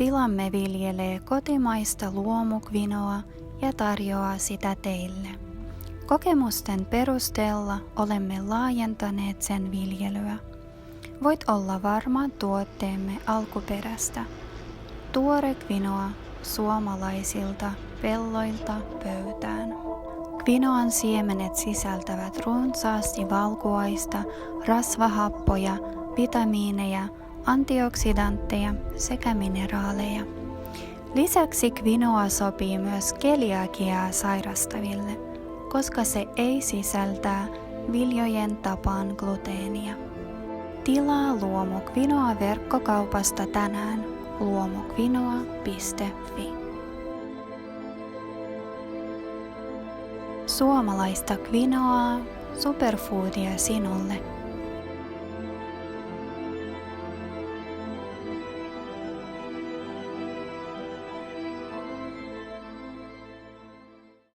Tilamme viljelee kotimaista luomukvinoa ja tarjoaa sitä teille. Kokemusten perusteella olemme laajentaneet sen viljelyä. Voit olla varma tuotteemme alkuperästä. Tuore kvinoa suomalaisilta pelloilta pöytään. Kvinoan siemenet sisältävät runsaasti valkuaista, rasvahappoja, vitamiineja, antioksidantteja sekä mineraaleja. Lisäksi kvinoa sopii myös keliakiaa sairastaville, koska se ei sisältää viljojen tapaan gluteenia. Tilaa luomukvinoa verkkokaupasta tänään luomukvinoa.fi. Suomalaista kvinoaa, superfoodia sinulle.